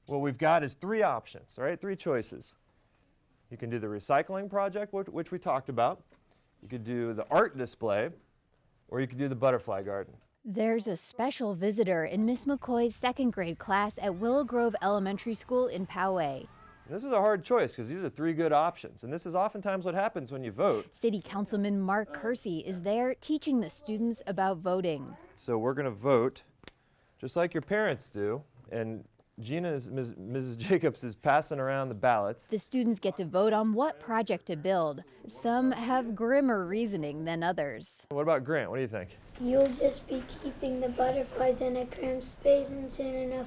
What we've got is three options, all right? Three choices. You can do the recycling project, which we talked about. You could do the art display, or you could do the butterfly garden. There's a special visitor in Miss McCoy's second grade class at Willow Grove Elementary School in Poway. This is a hard choice because these are three good options, and this is oftentimes what happens when you vote. City Councilman Mark Kersey is there teaching the students about voting. So we're going to vote just like your parents do, and Mrs. Jacobs is passing around the ballots. The students get to vote on what project to build. Some have grimmer reasoning than others. What about Grant? What do you think? You'll just be keeping the butterflies in a cramped space, and soon enough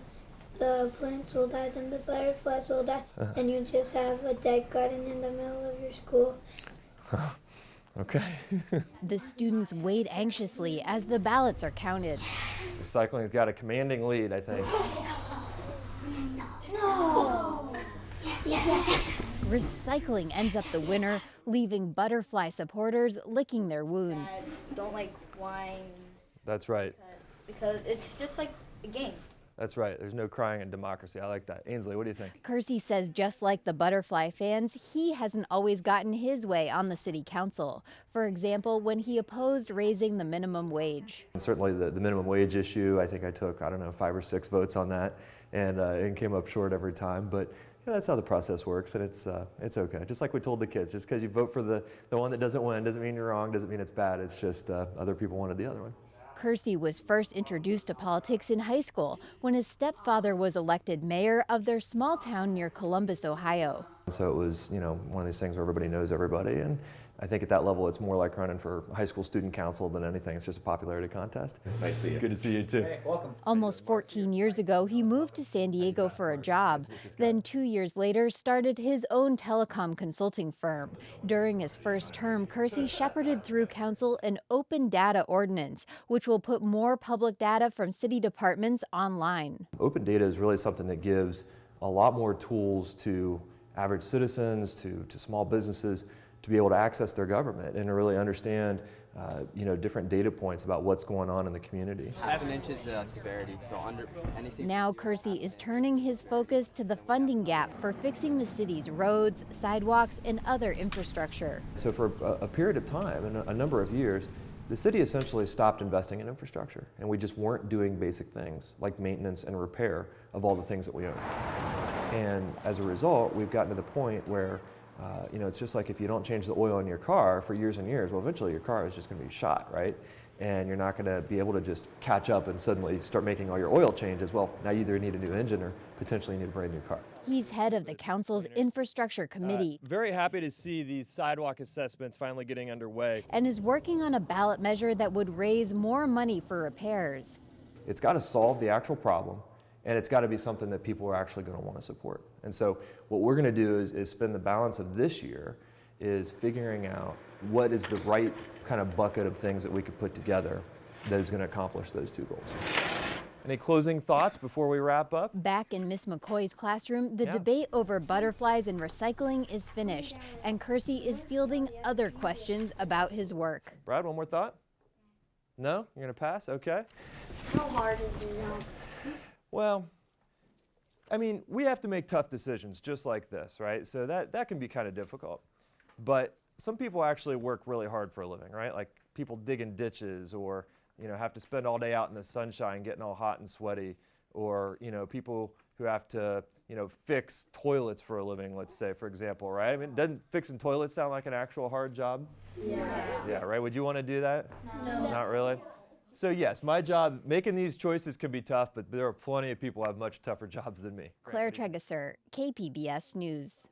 the plants will die, then the butterflies will die, and you just have a dead garden in the middle of your school. Okay. The students wait anxiously as the ballots are counted. Recycling's got a commanding lead, I think. No! Yes! Recycling ends up the winner, leaving butterfly supporters licking their wounds. Don't like whine. That's right. Because it's just like a game. That's right. There's no crying in democracy. I like that. Ainsley, what do you think? Kersey says just like the butterfly fans, he hasn't always gotten his way on the city council. For example, when he opposed raising the minimum wage. And certainly the minimum wage issue, I think I took, 5 or 6 votes on that and came up short every time. But yeah, that's how the process works, and it's okay. Just like we told the kids, just because you vote for the one that doesn't win doesn't mean you're wrong, doesn't mean it's bad. It's just other people wanted the other one. Kersey was first introduced to politics in high school when his stepfather was elected mayor of their small town near Columbus, Ohio. So it was, one of these things where everybody knows everybody, and I think at that level it's more like running for high school student council than anything. It's just a popularity contest. Nice to see you. Good to see you too. Hey, welcome. Almost 14 years ago, he moved to San Diego for a job. Then 2 years later, started his own telecom consulting firm. During his first term, Kersey shepherded through council an open data ordinance, which will put more public data from city departments online. Open data is really something that gives a lot more tools to average citizens, to small businesses, to be able to access their government and to really understand, different data points about what's going on in the community. 7 inches severity, so under anything. Now Kersey is turning his focus to the funding gap for fixing the city's roads, sidewalks, and other infrastructure. So for a period of time, and a number of years, the city essentially stopped investing in infrastructure, and we just weren't doing basic things like maintenance and repair of all the things that we own. And as a result, we've gotten to the point where it's just like if you don't change the oil in your car for years and years, well, eventually your car is just going to be shot, right? And you're not going to be able to just catch up and suddenly start making all your oil changes. Well, now you either need a new engine or potentially need a brand new car. He's head of the council's infrastructure committee. Very happy to see these sidewalk assessments finally getting underway. And is working on a ballot measure that would raise more money for repairs. It's got to solve the actual problem. And it's got to be something that people are actually going to want to support. And so what we're going to do is spend the balance of this year is figuring out what is the right kind of bucket of things that we could put together that is going to accomplish those two goals. Any closing thoughts before we wrap up? Back in Miss McCoy's classroom, the debate over butterflies and recycling is finished, and Kersey is fielding other questions about his work. Brad, one more thought? No? You're going to pass? Okay. How hard is your job? Well, we have to make tough decisions just like this, right? So that can be kind of difficult. But some people actually work really hard for a living, right? Like people digging ditches or, have to spend all day out in the sunshine getting all hot and sweaty, or, people who have to, fix toilets for a living, let's say, for example, right? Doesn't fixing toilets sound like an actual hard job? Yeah. Yeah, right? Would you want to do that? No. Not really? So yes, my job, making these choices can be tough, but there are plenty of people who have much tougher jobs than me. Claire Trageser, KPBS News.